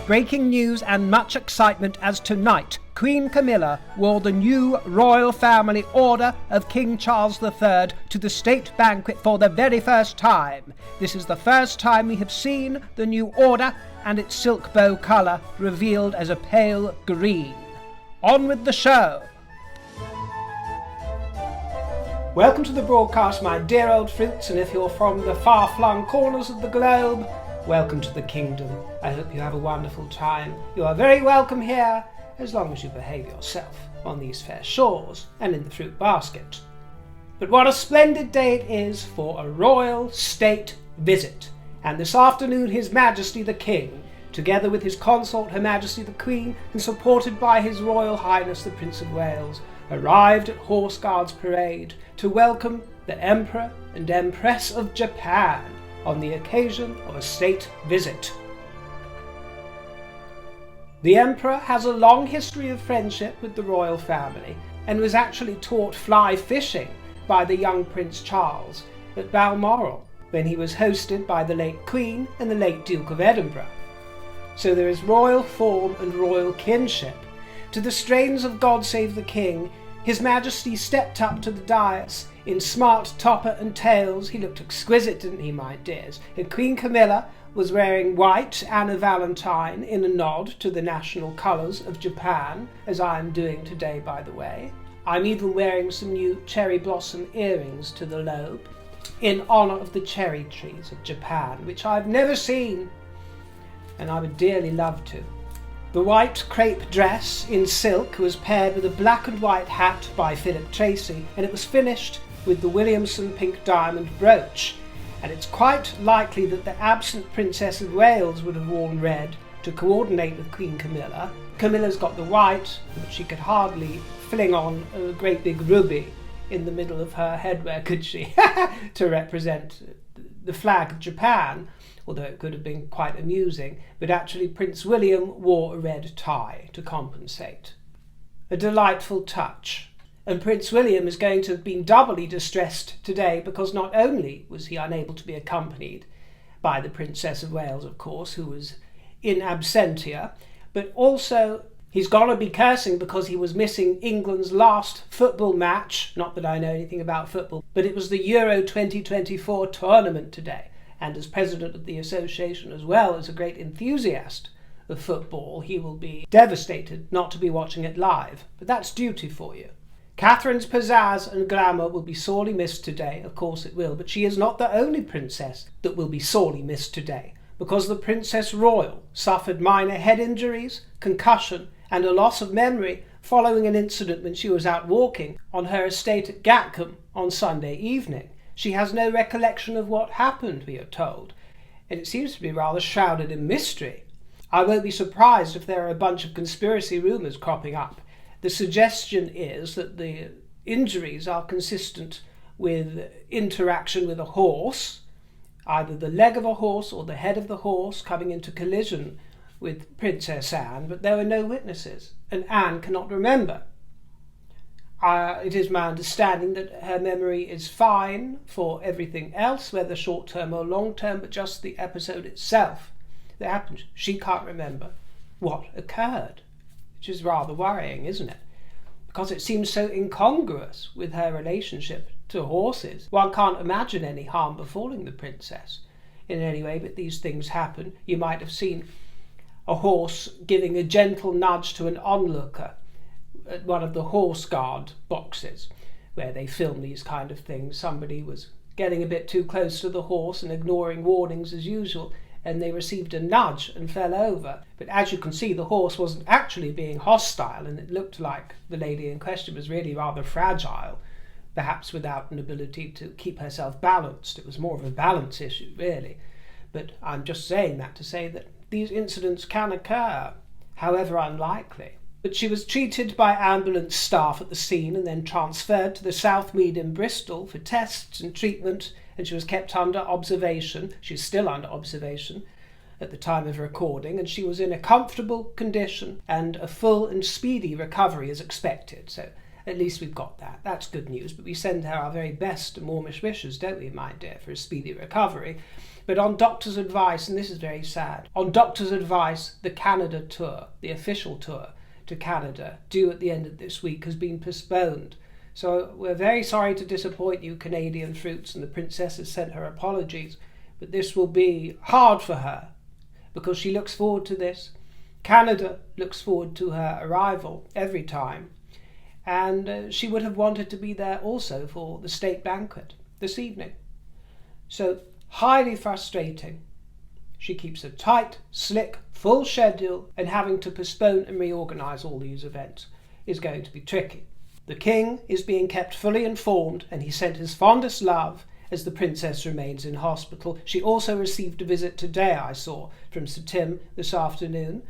Breaking news and much excitement as tonight Queen Camilla wore the new royal family order of King Charles III to the state banquet for the very first time. This is the first time we have seen the new order and its silk bow colour revealed as a pale green. On with the show! Welcome to the broadcast, my dear old fruits, and if you're from the far-flung corners of the globe, welcome to the kingdom. I hope you have a wonderful time. You are very welcome here, as long as you behave yourself on these fair shores and in the fruit basket. But what a splendid day it is for a royal state visit. And this afternoon His Majesty the King, together with his consort Her Majesty the Queen, and supported by His Royal Highness the Prince of Wales, arrived at Horse Guards Parade to welcome the Emperor and Empress of Japan on the occasion of a state visit. The Emperor has a long history of friendship with the royal family and was actually taught fly fishing by the young Prince Charles at Balmoral when he was hosted by the late Queen and the late Duke of Edinburgh. So there is royal form and royal kinship. To the strains of God Save the King, His Majesty stepped up to the dais in smart topper and tails. He looked exquisite, didn't he, my dears? And Queen Camilla was wearing white Anna Valentine in a nod to the national colours of Japan, as I am doing today, by the way. I'm even wearing some new cherry blossom earrings to the lobe in honour of the cherry trees of Japan, which I've never seen, and I would dearly love to. The white crepe dress in silk was paired with a black and white hat by Philip Tracy, and it was finished with the Williamson pink diamond brooch. And it's quite likely that the absent Princess of Wales would have worn red to coordinate with Queen Camilla. Camilla's got the white, but she could hardly fling on a great big ruby in the middle of her headwear, could she, to represent the flag of Japan, although it could have been quite amusing. But actually Prince William wore a red tie to compensate. A delightful touch. And Prince William is going to have been doubly distressed today because not only was he unable to be accompanied by the Princess of Wales, of course, who was in absentia, but also he's going to be cursing because he was missing England's last football match. Not that I know anything about football, but it was the Euro 2024 tournament today. And as president of the association, as well as a great enthusiast of football, he will be devastated not to be watching it live. But that's duty for you. Catherine's pizzazz and glamour will be sorely missed today, of course it will, but she is not the only princess that will be sorely missed today, because the Princess Royal suffered minor head injuries, concussion, and a loss of memory following an incident when she was out walking on her estate at Gatcombe on Sunday evening. She has no recollection of what happened, we are told, and it seems to be rather shrouded in mystery. I won't be surprised if there are a bunch of conspiracy rumours cropping up. The suggestion is that the injuries are consistent with interaction with a horse, either the leg of a horse or the head of the horse coming into collision with Princess Anne, but there were no witnesses, and Anne cannot remember. It is my understanding that her memory is fine for everything else, whether short-term or long-term, but just the episode itself that happened, she can't remember what occurred, which is rather worrying, isn't it? Because it seems so incongruous with her relationship to horses. One can't imagine any harm befalling the princess in any way, but these things happen. You might have seen a horse giving a gentle nudge to an onlooker at one of the horse guard boxes where they film these kind of things. Somebody was getting a bit too close to the horse and ignoring warnings as usual, and they received a nudge and fell over. But as you can see, the horse wasn't actually being hostile, and it looked like the lady in question was really rather fragile, perhaps without an ability to keep herself balanced. It was more of a balance issue, really. But I'm just saying that to say that these incidents can occur, however unlikely. But she was treated by ambulance staff at the scene and then transferred to the Southmead in Bristol for tests and treatment, and she was kept under observation. She's still under observation at the time of recording, and she was in a comfortable condition, and a full and speedy recovery is expected. So at least we've got that. That's good news, but we send her our very best and warmest wishes, don't we, my dear, for a speedy recovery. But on doctor's advice, and this is very sad, on doctor's advice, the Canada tour, the official tour to Canada, due at the end of this week, has been postponed. So we're very sorry to disappoint you, Canadian fruits, and the princess has sent her apologies, but this will be hard for her because she looks forward to this. Canada looks forward to her arrival every time, and she would have wanted to be there also for the state banquet this evening. So highly frustrating. She keeps a tight, slick, full schedule, and having to postpone and reorganise all these events is going to be tricky. The king is being kept fully informed, and he sent his fondest love as the princess remains in hospital. She also received a visit today, I saw, from Sir Tim this afternoon,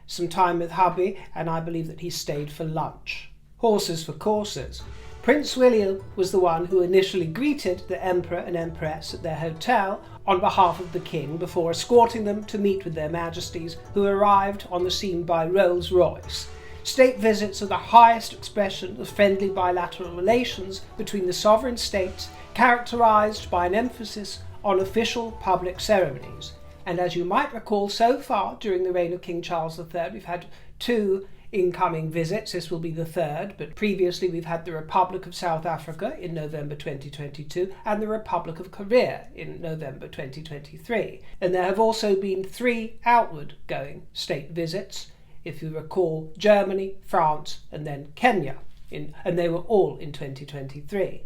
some time with hubby, and I believe that he stayed for lunch. Horses for courses. Prince William was the one who initially greeted the Emperor and Empress at their hotel on behalf of the king before escorting them to meet with their majesties, who arrived on the scene by Rolls-Royce. State visits are the highest expression of friendly bilateral relations between the sovereign states, characterised by an emphasis on official public ceremonies. And as you might recall, so far during the reign of King Charles III, we've had 2 incoming visits. This will be the 3rd, but previously we've had the Republic of South Africa in November 2022 and the Republic of Korea in November 2023. And there have also been 3 outward-going state visits, if you recall, Germany, France, and then Kenya, and they were all in 2023.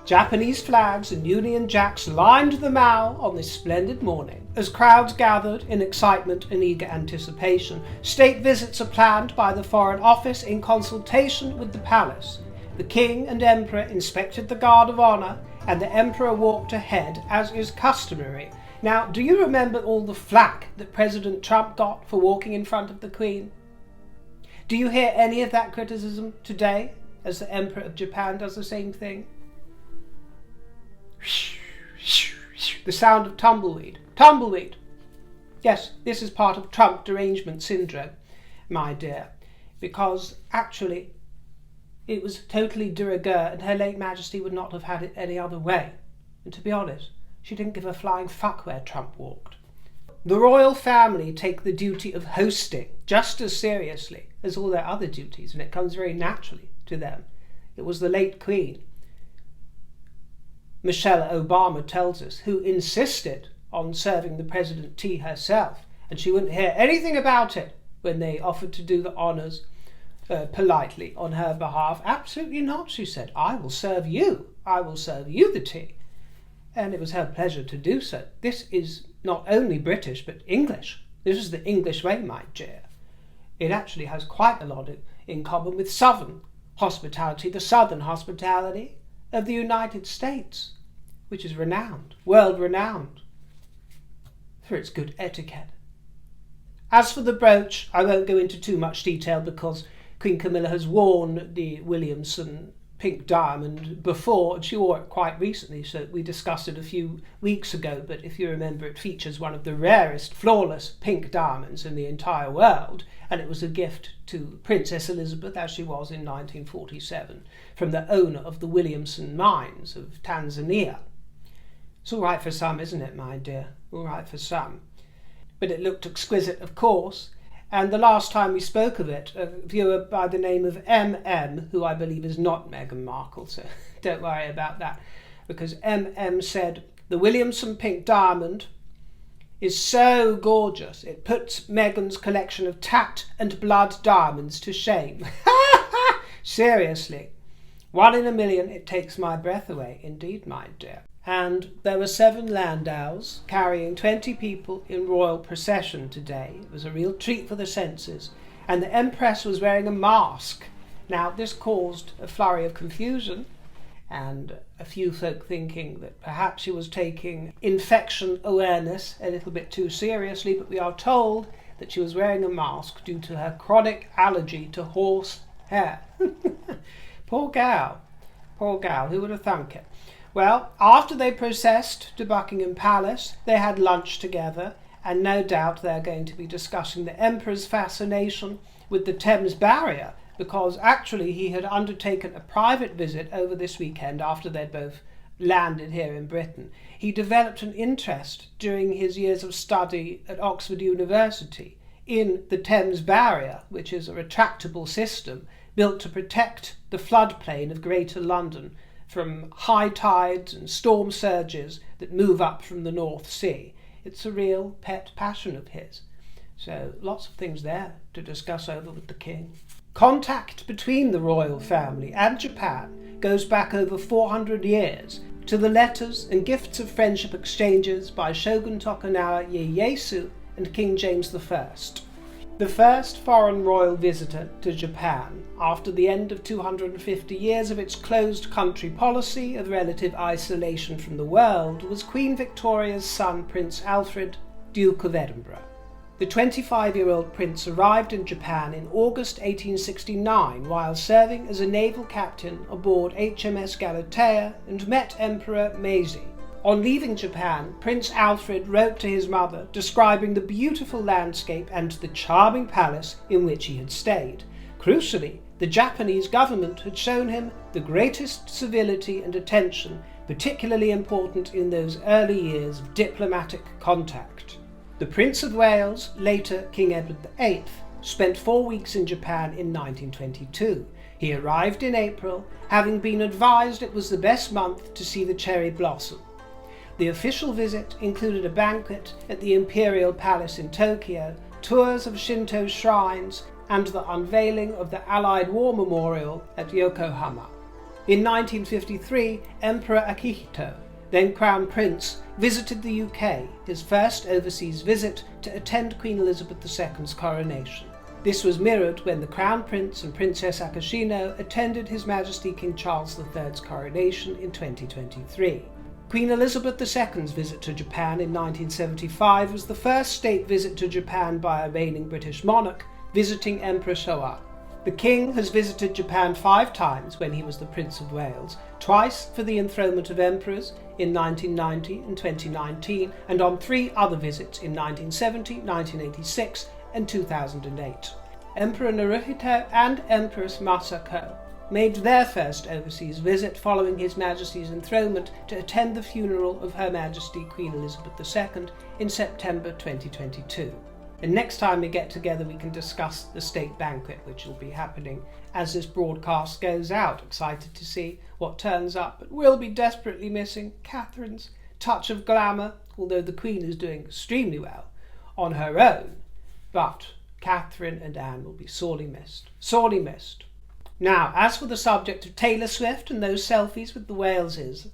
Japanese flags and Union Jacks lined the Mall on this splendid morning as crowds gathered in excitement and eager anticipation. State visits are planned by the Foreign Office in consultation with the palace. The King and Emperor inspected the Guard of Honour, and the Emperor walked ahead as is customary. Now, do you remember all the flack that President Trump got for walking in front of the Queen? Do you hear any of that criticism today as the Emperor of Japan does the same thing? The sound of tumbleweed. Tumbleweed! Yes, this is part of Trump derangement syndrome, my dear, because actually it was totally de rigueur and Her late Majesty would not have had it any other way. And to be honest, she didn't give a flying fuck where Trump walked. The royal family take the duty of hosting just as seriously as all their other duties, and it comes very naturally to them. It was the late Queen, Michelle Obama tells us, who insisted on serving the president tea herself, and she wouldn't hear anything about it when they offered to do the honours politely on her behalf. Absolutely not, she said. I will serve you. I will serve you the tea. And it was her pleasure to do so. This is not only British, but English. This is the English way, my dear. It actually has quite a lot in common with Southern hospitality, the Southern hospitality of the United States, which is renowned, world-renowned, for its good etiquette. As for the brooch, I won't go into too much detail because Queen Camilla has worn the Williamson pink diamond before, and she wore it quite recently, so we discussed it a few weeks ago, but if you remember, it features one of the rarest flawless pink diamonds in the entire world, and it was a gift to Princess Elizabeth, as she was in 1947, from the owner of the Williamson mines of Tanzania. It's all right for some, isn't it, my dear? All right for some. But it looked exquisite, of course, and the last time we spoke of it, a viewer by the name of MM, who I believe is not Meghan Markle, so don't worry about that, because MM said, the Williamson pink diamond is so gorgeous, it puts Meghan's collection of tat and blood diamonds to shame. Seriously, 1 in a million, it takes my breath away, indeed, my dear. And there were 7 landaus carrying 20 people in royal procession today. It was a real treat for the senses. And the Empress was wearing a mask. Now, this caused a flurry of confusion, and a few folk thinking that perhaps she was taking infection awareness a little bit too seriously, but we are told that she was wearing a mask due to her chronic allergy to horse hair. Poor gal, who would have thunk it? Well, after they processed to Buckingham Palace, they had lunch together, and no doubt they're going to be discussing the Emperor's fascination with the Thames Barrier, because actually he had undertaken a private visit over this weekend after they'd both landed here in Britain, he developed an interest during his years of study at Oxford University in the Thames Barrier, which is a retractable system built to protect the floodplain of Greater London from high tides and storm surges that move up from the North Sea. It's a real pet passion of his. So lots of things there to discuss over with the king. Contact between the royal family and Japan goes back over 400 years to the letters and gifts of friendship exchanges by Shogun Tokugawa Ieyasu and King James I. The first foreign royal visitor to Japan, after the end of 250 years of its closed country policy of relative isolation from the world, was Queen Victoria's son Prince Alfred, Duke of Edinburgh. The 25-year-old prince arrived in Japan in August 1869 while serving as a naval captain aboard HMS Galatea and met Emperor Meiji. On leaving Japan, Prince Alfred wrote to his mother describing the beautiful landscape and the charming palace in which he had stayed. Crucially, the Japanese government had shown him the greatest civility and attention, particularly important in those early years of diplomatic contact. The Prince of Wales, later King Edward VIII, spent 4 weeks in Japan in 1922. He arrived in April, having been advised it was the best month to see the cherry blossom. The official visit included a banquet at the Imperial Palace in Tokyo, tours of Shinto shrines, and the unveiling of the Allied War Memorial at Yokohama. In 1953, Emperor Akihito, then Crown Prince, visited the UK, his first overseas visit to attend Queen Elizabeth II's coronation. This was mirrored when the Crown Prince and Princess Akashino attended His Majesty King Charles III's coronation in 2023. Queen Elizabeth II's visit to Japan in 1975 was the first state visit to Japan by a reigning British monarch, visiting Emperor Showa. The King has visited Japan 5 times when he was the Prince of Wales, twice for the enthronement of emperors in 1990 and 2019, and on 3 other visits in 1970, 1986 and 2008. Emperor Naruhito and Empress Masako made their first overseas visit following His Majesty's enthronement to attend the funeral of Her Majesty Queen Elizabeth II in September 2022. And next time we get together we can discuss the state banquet, which will be happening as this broadcast goes out. Excited to see what turns up, but we'll be desperately missing Catherine's touch of glamour, although the Queen is doing extremely well on her own. But Catherine and Anne will be sorely missed. Sorely missed. Now, as for the subject of Taylor Swift and those selfies with the Waleses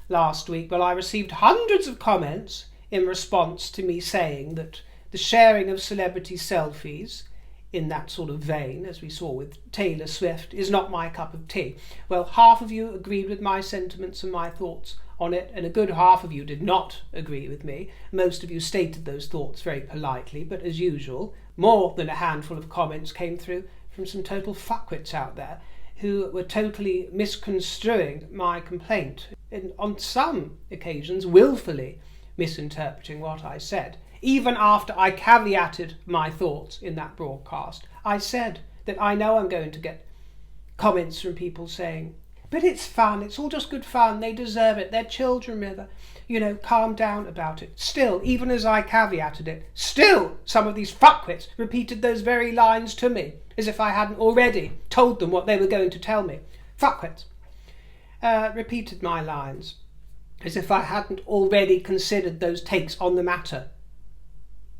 last week, well, I received hundreds of comments in response to me saying that the sharing of celebrity selfies in that sort of vein, as we saw with Taylor Swift, is not my cup of tea. Well, half of you agreed with my sentiments and my thoughts on it, and a good half of you did not agree with me. Most of you stated those thoughts very politely, but as usual, more than a handful of comments came through from some total fuckwits out there who were totally misconstruing my complaint, and on some occasions willfully misinterpreting what I said. Even after I caveated my thoughts in that broadcast, I said that I know I'm going to get comments from people saying, but it's fun, it's all just good fun, they deserve it, they're children, River, calm down about it. Still, even as I caveated it, still some of these fuckwits repeated those very lines to me, as if I hadn't already told them what they were going to tell me. Fuckwits repeated my lines, as if I hadn't already considered those takes on the matter.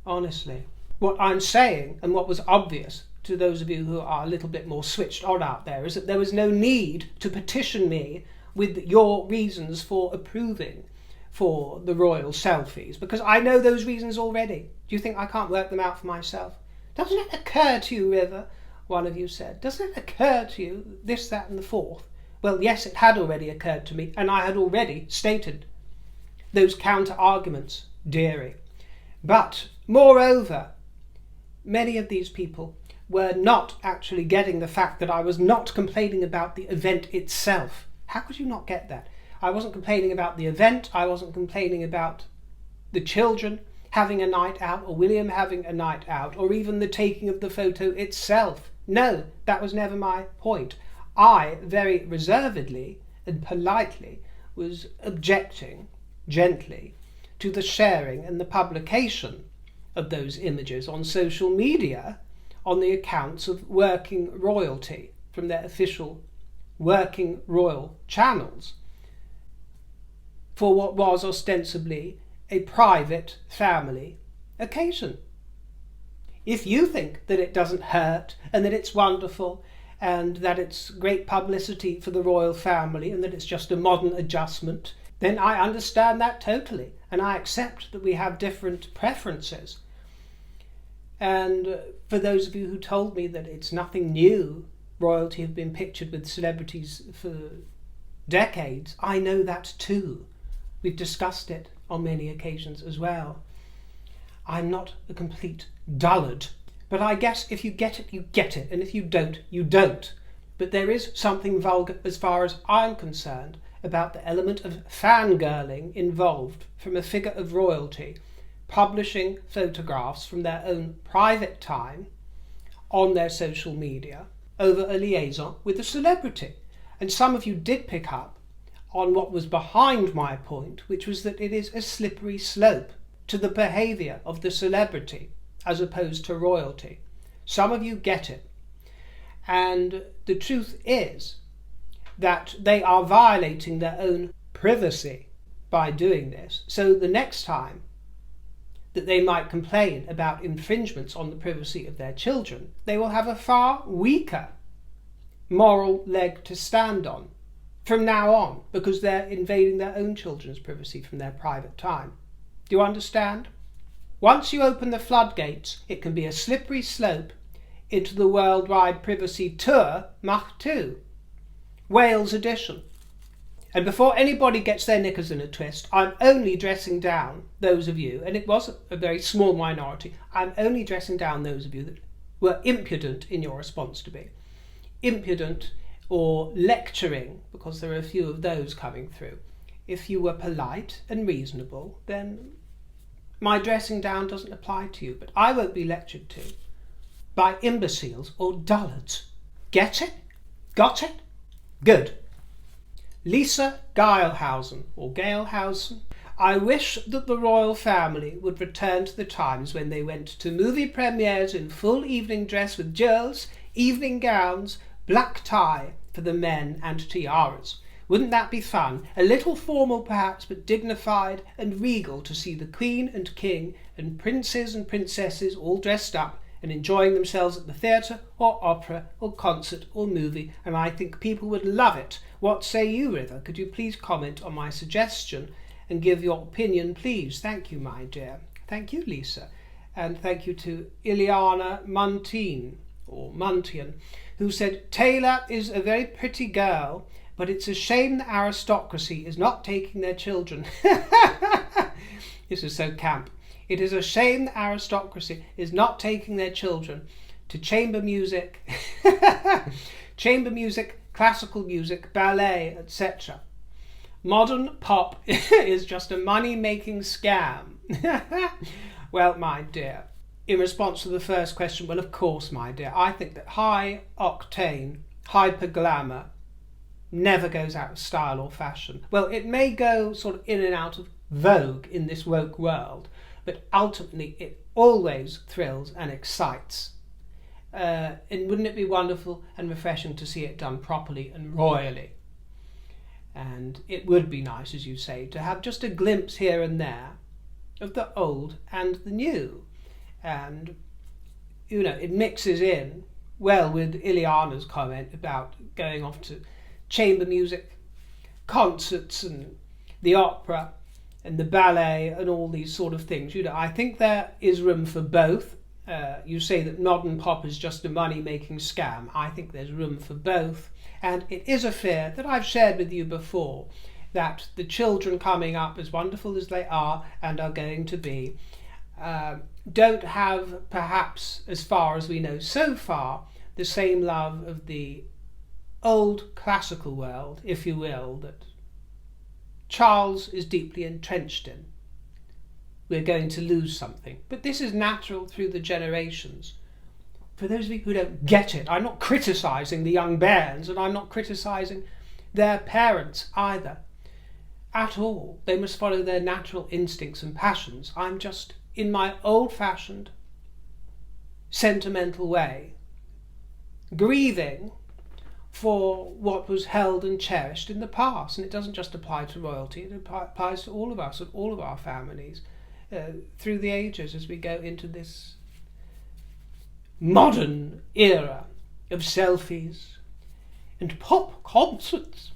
Honestly, what I'm saying, and what was obvious to those of you who are a little bit more switched on out there, is that there was no need to petition me with your reasons for approving for the royal selfies, because I know those reasons already. Do you think I can't work them out for myself? Doesn't it occur to you, River, one of you said, doesn't it occur to you this, that and the fourth? Well, yes, it had already occurred to me, and I had already stated those counter-arguments, dearie. But, moreover, many of these people were not actually getting the fact that I was not complaining about the event itself. How could you not get that? I wasn't complaining about the event, I wasn't complaining about the children having a night out, or William having a night out, or even the taking of the photo itself. No, that was never my point. I, very reservedly and politely, was objecting gently to the sharing and the publication of those images on social media on the accounts of working royalty from their official working royal channels for what was ostensibly a private family occasion. If you think that it doesn't hurt and that it's wonderful and that it's great publicity for the royal family and that it's just a modern adjustment, then I understand that totally, and I accept that we have different preferences. And for those of you who told me that it's nothing new, royalty have been pictured with celebrities for decades, I know that too. We've discussed it on many occasions as well. I'm not a complete dullard, but I guess if you get it, you get it, and if you don't, you don't. But there is something vulgar, as far as I'm concerned, about the element of fangirling involved from a figure of royalty publishing photographs from their own private time on their social media over a liaison with a celebrity. And some of you did pick up on what was behind my point, which was that it is a slippery slope to the behaviour of the celebrity as opposed to royalty. Some of you get it. And the truth is that they are violating their own privacy by doing this. So the next time that they might complain about infringements on the privacy of their children, they will have a far weaker moral leg to stand on from now on, because they're invading their own children's privacy from their private time. Do you understand? Once you open the floodgates, it can be a slippery slope into the worldwide privacy tour Mach 2, Wales edition. And before anybody gets their knickers in a twist, I'm only dressing down those of you, and it was a very small minority, I'm only dressing down those of you that were impudent in your response to me. Impudent or lecturing, because there are a few of those coming through. If you were polite and reasonable, then my dressing down doesn't apply to you, but I won't be lectured to by imbeciles or dullards. Get it? Got it? Good. Lisa Geilhausen, or Geilhausen, I wish that the royal family would return to the times when they went to movie premieres in full evening dress with jewels, evening gowns, black tie for the men, and tiaras. Wouldn't that be fun? A little formal perhaps, but dignified and regal to see the Queen and King and princes and princesses all dressed up and enjoying themselves at the theatre or opera or concert or movie, and I think people would love it. What say you, River? Could you please comment on my suggestion and give your opinion, please? Thank you, my dear. Thank you, Lisa. And thank you to Ileana Muntian, who said, Taylor is a very pretty girl, but it's a shame the aristocracy is not taking their children. This is so camp. It is a shame the aristocracy is not taking their children to chamber music, classical music, ballet, etc. Modern pop is just a money-making scam. Well, my dear, in response to the first question, well, of course, my dear, I think that high-octane, hyper-glamour never goes out of style or fashion. Well, it may go sort of in and out of vogue in this woke world, but ultimately it always thrills and excites. And wouldn't it be wonderful and refreshing to see it done properly and royally? And it would be nice, as you say, to have just a glimpse here and there of the old and the new. And, you know, it mixes in well with Ileana's comment about going off to chamber music, concerts and the opera and the ballet and all these sort of things. You know, I think there is room for both. You say that modern pop is just a money-making scam. I think there's room for both. And it is a fear that I've shared with you before, that the children coming up, as wonderful as they are and are going to be, don't have, perhaps, as far as we know so far, the same love of the old classical world, if you will, that Charles is deeply entrenched in. We're going to lose something. But this is natural through the generations. For those of you who don't get it, I'm not criticising the young bairns, and I'm not criticising their parents either. at all. They must follow their natural instincts and passions. I'm just, in my old-fashioned, sentimental way, grieving for what was held and cherished in the past. And it doesn't just apply to royalty, it applies to all of us and all of our families through the ages as we go into this modern era of selfies and pop concerts.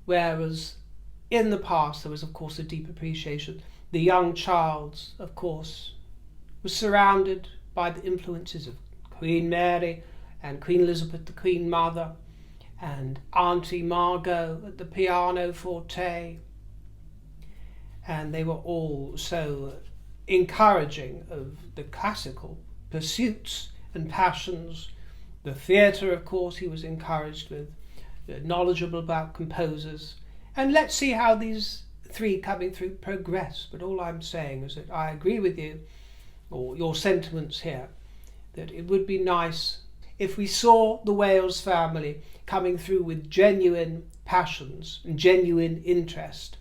Whereas in the past there was, of course, a deep appreciation. The young Charles, of course, was surrounded by the influences of Queen Mary and Queen Elizabeth, the Queen Mother, and Auntie Margot at the pianoforte. And they were all so encouraging of the classical pursuits and passions. The theatre, of course, he was encouraged with, knowledgeable about composers. And let's see how these three coming through progress. But all I'm saying is that I agree with you, or your sentiments here, that it would be nice if we saw the Wales family coming through with genuine passions and genuine interest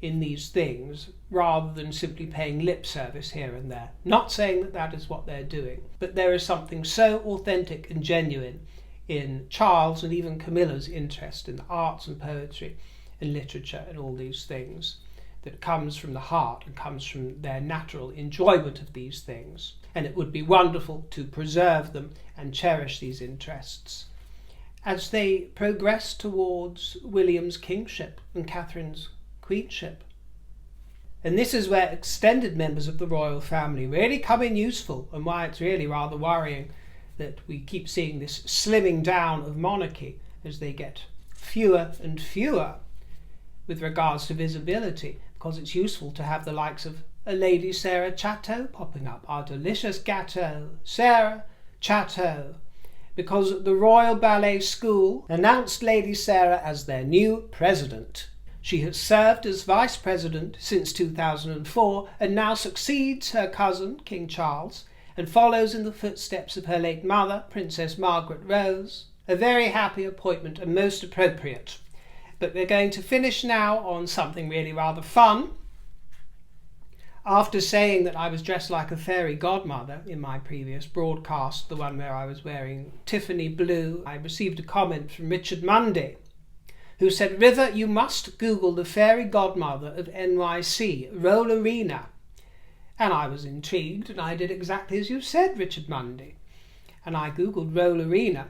in these things, rather than simply paying lip service here and there. Not saying that that is what they're doing, but there is something so authentic and genuine in Charles and even Camilla's interest in the arts and poetry and literature and all these things that comes from the heart and comes from their natural enjoyment of these things. And it would be wonderful to preserve them and cherish these interests as they progress towards William's kingship and Catherine's queenship. And this is where extended members of the royal family really come in useful, and why it's really rather worrying that we keep seeing this slimming down of monarchy as they get fewer and fewer with regards to visibility, because it's useful to have the likes of a Lady Sarah Chatto popping up, our delicious gâteau, Sarah Chatto, because the Royal Ballet School announced Lady Sarah as their new president. She has served as vice president since 2004 and now succeeds her cousin, King Charles, and follows in the footsteps of her late mother, Princess Margaret Rose. A very happy appointment and most appropriate. But we're going to finish now on something really rather fun. After saying that I was dressed like a fairy godmother in my previous broadcast, the one where I was wearing Tiffany blue, I received a comment from Richard Mundy, who said, "River, you must Google the fairy godmother of NYC, Rollerena." And I was intrigued, and I did exactly as you said, Richard Mundy. And I Googled Rollerena,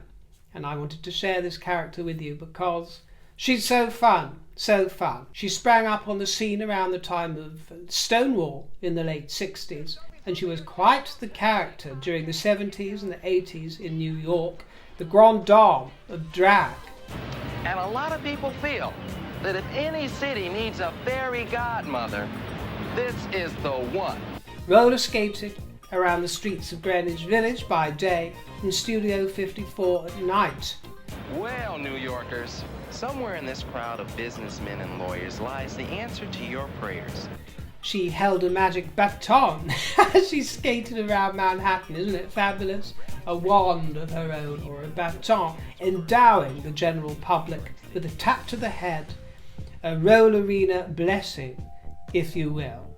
and I wanted to share this character with you because she's so fun, so fun. She sprang up on the scene around the time of Stonewall in the late 60s, and she was quite the character during the 70s and the 80s in New York, the grande dame of drag. And a lot of people feel that if any city needs a fairy godmother, this is the one. Roller skated around the streets of Greenwich Village by day and Studio 54 at night. Well, New Yorkers, somewhere in this crowd of businessmen and lawyers lies the answer to your prayers. She held a magic baton as she skated around Manhattan. Isn't it fabulous? A wand of her own, or a baton, endowing the general public with a tap to the head, a Rollerena blessing, if you will.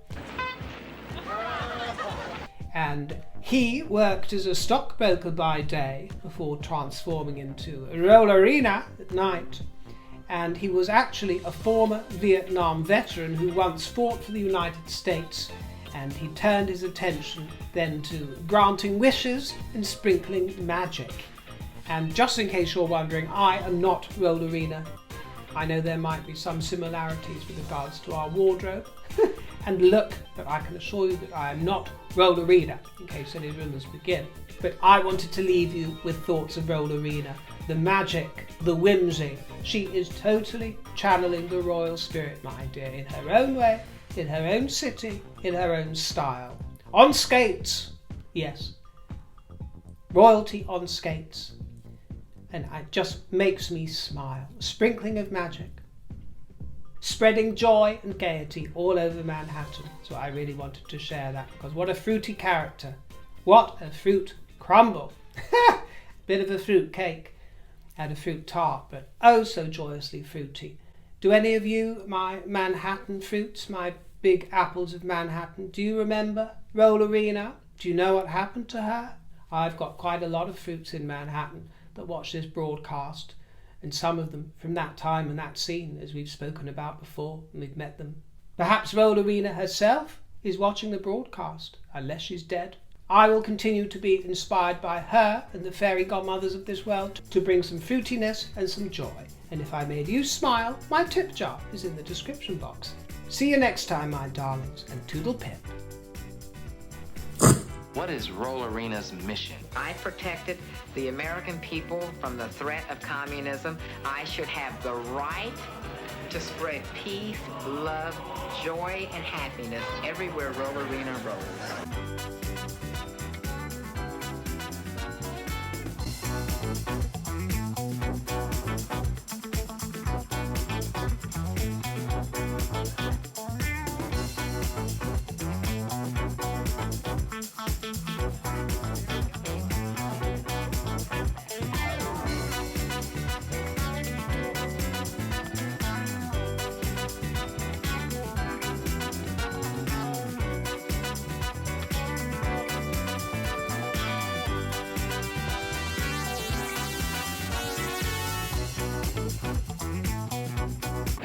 And he worked as a stockbroker by day before transforming into a Rollerena at night. And he was actually a former Vietnam veteran who once fought for the United States, and he turned his attention then to granting wishes and sprinkling magic. And just in case you're wondering, I am not Rollerena. I know there might be some similarities with regards to our wardrobe and look, but I can assure you that I am not Rollerena, in case any rumours begin. But I wanted to leave you with thoughts of Rollerena, the magic, the whimsy. She is totally channeling the royal spirit, my dear, in her own way, in her own city, in her own style. On skates, yes. Royalty on skates. And it just makes me smile. A sprinkling of magic. Spreading joy and gaiety all over Manhattan. So I really wanted to share that, because what a fruity character. What a fruit crumble. Bit of a fruit cake and a fruit tart, but oh so joyously fruity. Do any of you, my Manhattan fruits, my big apples of Manhattan, do you remember Rollerena? Do you know what happened to her? I've got quite a lot of fruits in Manhattan that watch this broadcast, and some of them from that time and that scene, as we've spoken about before, and we've met them. Perhaps Rollerena herself is watching the broadcast, unless she's dead. I will continue to be inspired by her and the fairy godmothers of this world to bring some fruitiness and some joy. And if I made you smile, my tip jar is in the description box. See you next time, my darlings, and toodle pip. What is Rollerena's mission? I protected the American people from the threat of communism. I should have the right to spread peace, love, joy, and happiness everywhere Rollerena rolls.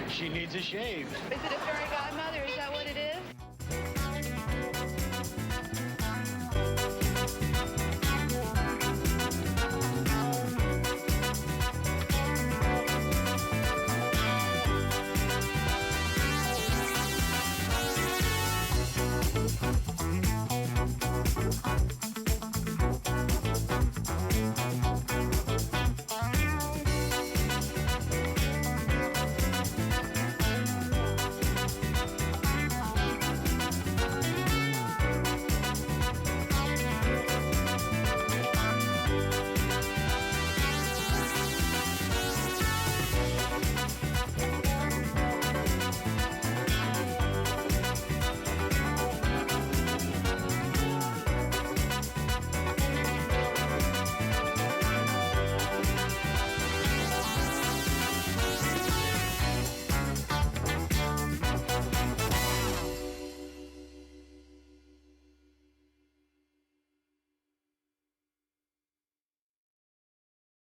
She needs a shave. Is it a